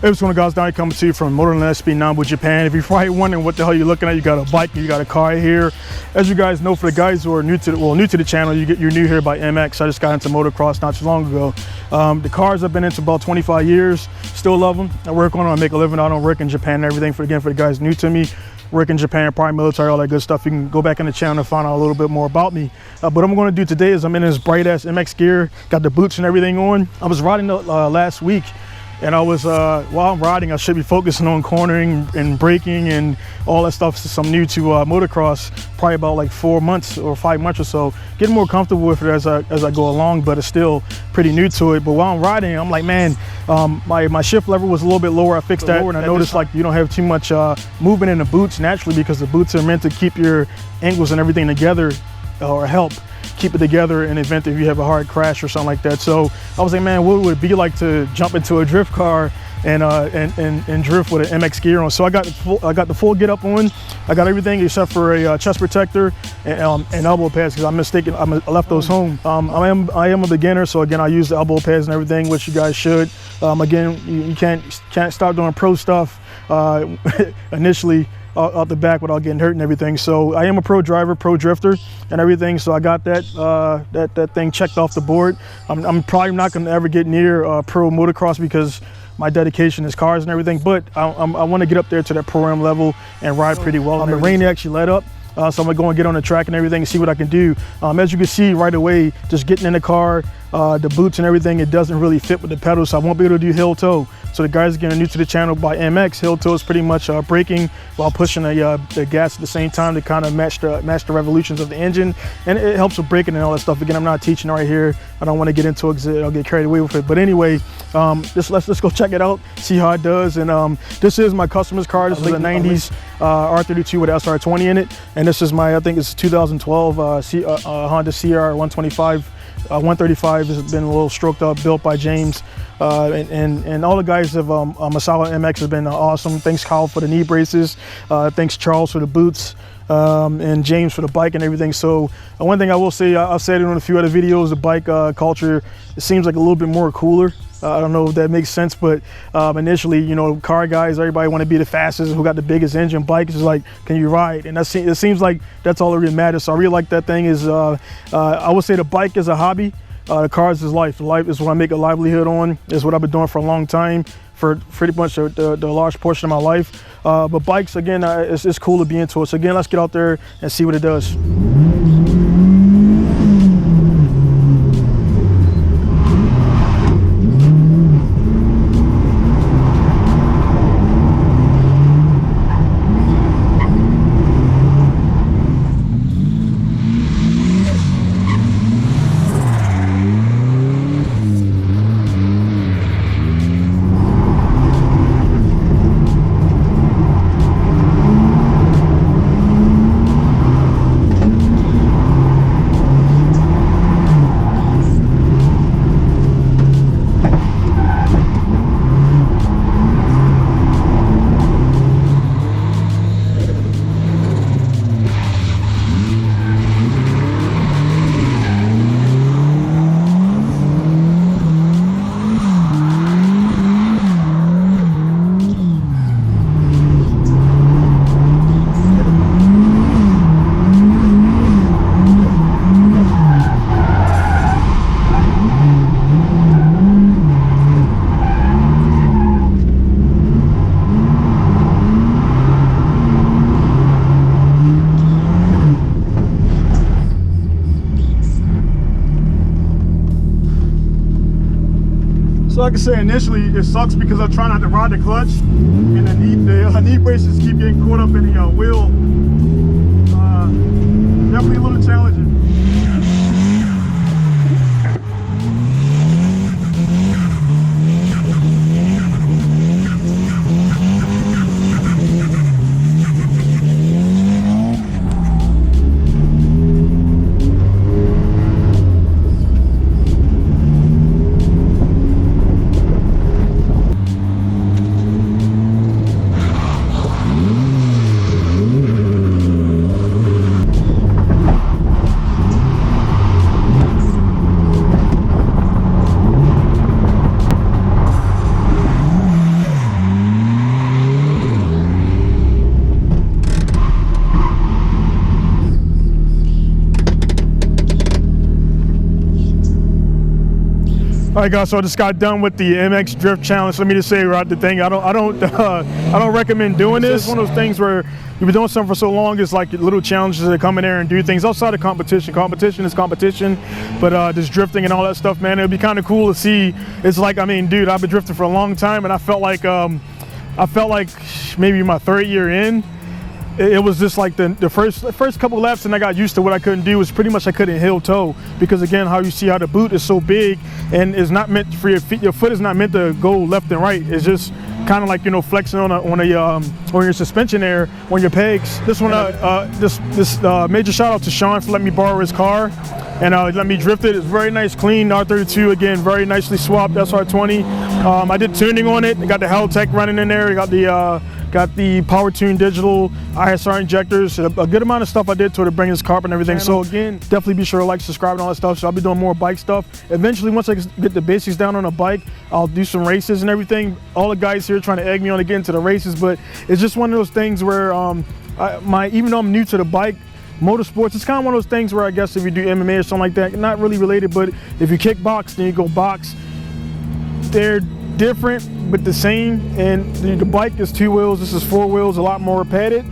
Hey, what's going on, guys? Donnie coming to you from Motorland SB9 Japan. If you're probably wondering what the hell you're looking at, you got a bike, you got a car here. As you guys know, for the guys who are new to the channel, you're new here by MX. I just got into motocross not too long ago. The cars I've been into about 25 years. Still love them. I work on them. I make a living. I don't work in Japan and everything. For the guys new to me, work in Japan, probably military, all that good stuff. You can go back in the channel and find out a little bit more about me. What I'm going to do today is I'm in this bright ass MX gear, got the boots and everything on. I was riding last week. And I was, while I'm riding, I should be focusing on cornering and braking and all that stuff. So I'm new to motocross, probably about like 4 months or 5 months or so. Getting more comfortable with it as I go along, but it's still pretty new to it. But while I'm riding, I'm like, man, my shift lever was a little bit lower. I fixed that, and I noticed like you don't have too much movement in the boots naturally, because the boots are meant to keep your angles and everything together, or help keep it together in the event if you have a hard crash or something like that. So I was like, man, what would it be like to jump into a drift car and drift with an MX gear on? So I got the full get up on. I got everything except for a chest protector and elbow pads, because I left those home. I am a beginner, so again I use the elbow pads and everything, which you guys should. Again, you can't start doing pro stuff initially out the back without getting hurt and everything. So I am a pro driver, pro drifter and everything, so I got that that thing checked off the board. I'm probably not going to ever get near pro motocross because my dedication is cars and everything, but I want to get up there to that pro-am level and ride pretty well. The rain actually let up, so I'm gonna go and get on the track and everything and see what I can do. As you can see right away, just getting in the car, the boots and everything, it doesn't really fit with the pedals, so I won't be able to do heel toe. So the guys getting new to the channel by MX, heel toe is pretty much braking while pushing the gas at the same time to kind of match the revolutions of the engine, and it helps with braking and all that stuff. Again, I'm not teaching right here. I don't want to get into it because I'll get carried away with it. But anyway, let's go check it out, see how it does. And this is my customer's car. This is a 90s R32 with SR20 in it, and this is my, I think it's 2012 Honda CR 125. 135 has been a little stroked up, built by James, and all the guys of Masala MX has been awesome. Thanks Kyle for the knee braces, thanks Charles for the boots, and James for the bike and everything. So one thing I will say, I've said it on a few other videos, the bike culture, it seems like a little bit more cooler. I don't know if that makes sense, but initially, you know, car guys, everybody want to be the fastest, who got the biggest engine. Bikes is like, can you ride? And it seems like that's all that really matters. So I really like that thing. Is I would say the bike is a hobby, the cars is life. Life is what I make a livelihood on. Is what I've been doing for a long time, for pretty much the large portion of my life. But bikes, again, it's cool to be into it. So again, let's get out there and see what it does. So like I say, initially it sucks because I'm trying not to ride the clutch, and the knee braces keep getting caught up in the wheel. Definitely a little challenging. All right, guys. So I just got done with the MX Drift Challenge. Let me just say right the thing. I don't recommend doing this. It's one of those things where you've been doing something for so long. It's like little challenges that come in there and do things outside of competition. Competition is competition, but this drifting and all that stuff, man, it'd be kind of cool to see. It's like, I mean, dude, I've been drifting for a long time, and I felt like maybe my 3rd year in. It was just like the first couple of laps, and I got used to what I couldn't do. Was pretty much I couldn't heel toe, because again, how you see how the boot is so big and is not meant for your feet. Your foot is not meant to go left and right. It's just kind of like, you know, flexing on your suspension there on your pegs. This one, major shout out to Sean for letting me borrow his car and let me drift it. It's very nice, clean R32 again, very nicely swapped SR20. I did tuning on it. I got the Haltech running in there. I got the Power Tune digital ISR injectors, a good amount of stuff I did to bring this car up and everything. So again, definitely be sure to like, subscribe, and all that stuff. So I'll be doing more bike stuff. Eventually, once I get the basics down on a bike, I'll do some races and everything. All the guys here trying to egg me on to get into the races, but it's just one of those things where even though I'm new to the bike, motorsports, it's kind of one of those things where I guess if you do MMA or something like that, not really related, but if you kickbox, then you go box. They're different but the same, and the bike is 2 wheels, this is 4 wheels, a lot more padded,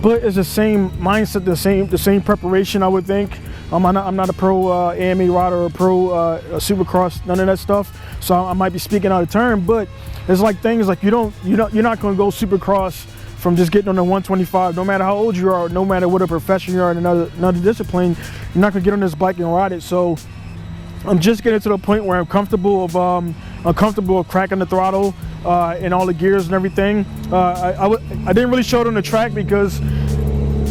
but it's the same mindset, the same preparation, I would think. I'm not a pro AMA rider or a pro Supercross, none of that stuff, so I might be speaking out of turn, but it's like things like you're not going to go Supercross from just getting on the 125. No matter how old you are, no matter what a profession you are in another discipline, you're not going to get on this bike and ride it. So I'm just getting to the point where I'm comfortable of cracking the throttle and all the gears and everything. I didn't really show it on the track because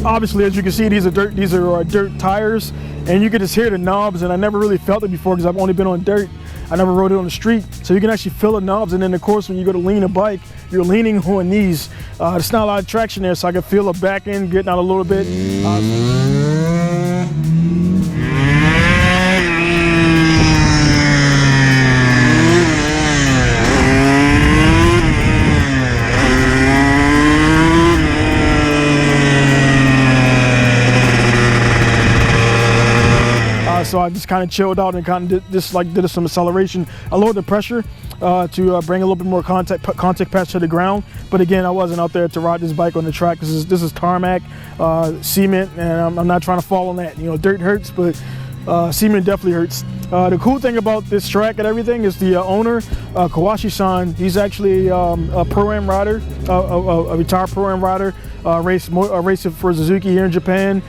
obviously, as you can see, these are dirt tires, and you can just hear the knobs, and I never really felt it before because I've only been on dirt. I never rode it on the street, so you can actually feel the knobs. And then of course, when you go to lean a bike, you're leaning on these. There's not a lot of traction there, so I can feel the back end getting out a little bit. So I just kind of chilled out and kind of did some acceleration. I lowered the pressure to bring a little bit more contact patch to the ground. But again, I wasn't out there to ride this bike on the track because this is tarmac, cement, and I'm not trying to fall on that. You know, dirt hurts, but cement definitely hurts. The cool thing about this track and everything is the owner, Kawashi-san. He's actually a Pro-Am rider, a retired Pro-Am rider. Raced for Suzuki here in Japan.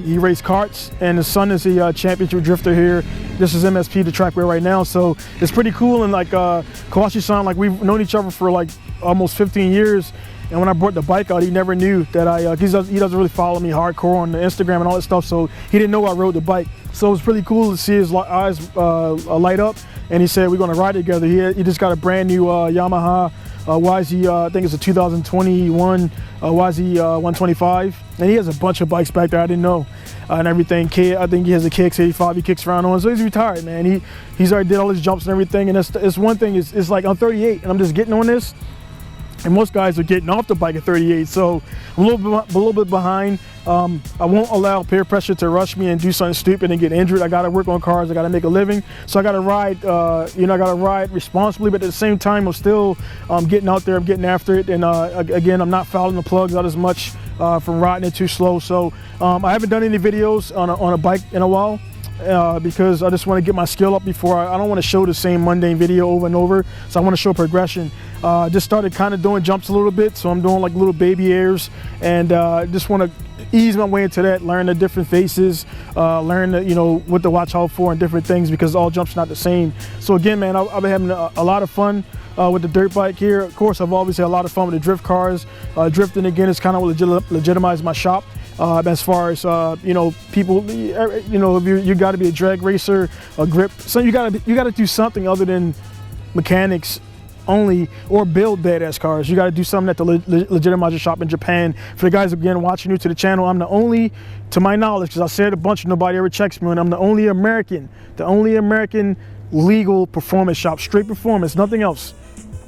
He raced karts, and his son is a championship drifter here. This is MSP, the track we're right now. So it's pretty cool. And like Kawashi-san, like we've known each other for like almost 15 years. And when I brought the bike out, he never knew that he doesn't really follow me hardcore on the Instagram and all that stuff. So he didn't know I rode the bike. So it was pretty cool to see his eyes light up. And he said, we're going to ride together. He just got a brand new Yamaha YZ, I think it's a 2021 YZ 125, and he has a bunch of bikes back there I didn't know, and everything. I think he has a KX85 he kicks around on, so he's retired, man. He's already did all his jumps and everything, and it's one thing, it's like I'm 38 and I'm just getting on this, and most guys are getting off the bike at 38, so I'm a little bit behind. I won't allow peer pressure to rush me and do something stupid and get injured. I got to work on cars. I got to make a living. So I got to ride, I got to ride responsibly, but at the same time, I'm still getting out there. I'm getting after it. And again, I'm not fouling the plugs out as much from riding it too slow. So I haven't done any videos on a bike in a while. Because I just want to get my skill up before I don't want to show the same mundane video over and over. So I want to show progression. Just started kind of doing jumps a little bit. So I'm doing like little baby airs, and just want to ease my way into that, learn the different faces, learn what to watch out for and different things, because all jumps are not the same. So again, man, I've been having a lot of fun with the dirt bike here. Of course, I've always had a lot of fun with the drift cars. Drifting again is kind of what legitimized my shop. As far as people, you got to be a drag racer, a grip. So you got to do something other than mechanics only, or build badass cars. You got to do something that to legitimize your shop in Japan. For the guys again watching new to the channel, I'm the only, to my knowledge, because I said a bunch, nobody ever checks me, and I'm the only American legal performance shop, straight performance, nothing else.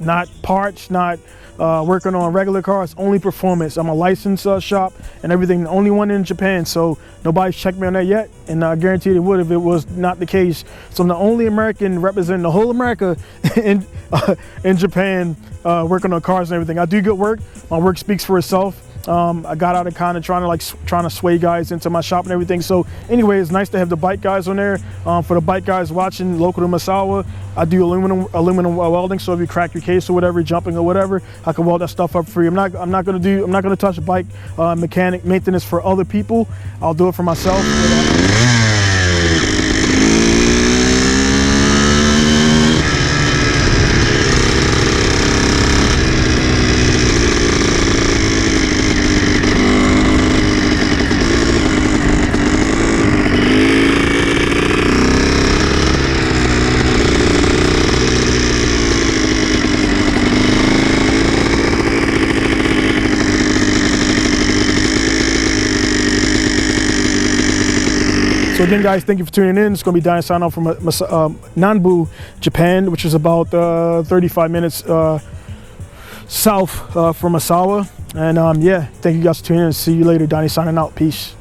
Not parts, not working on regular cars, only performance. I'm a licensed shop and everything, the only one in Japan. So nobody's checked me on that yet, and I guarantee they would if it was not the case. So I'm the only American representing the whole America in Japan, working on cars and everything. I do good work. My work speaks for itself. I got out of kind of trying to sway guys into my shop and everything. So anyway, it's nice to have the bike guys on there. For the bike guys watching local to Misawa, I do aluminum welding. So if you crack your case or whatever, jumping or whatever, I can weld that stuff up for you. I'm not gonna touch bike mechanic maintenance for other people. I'll do it for myself. So again, guys, thank you for tuning in. It's going to be Donnie signing off from Nanbu, Japan, which is about 35 minutes south from Misawa. And yeah, thank you guys for tuning in. See you later. Donnie signing out. Peace.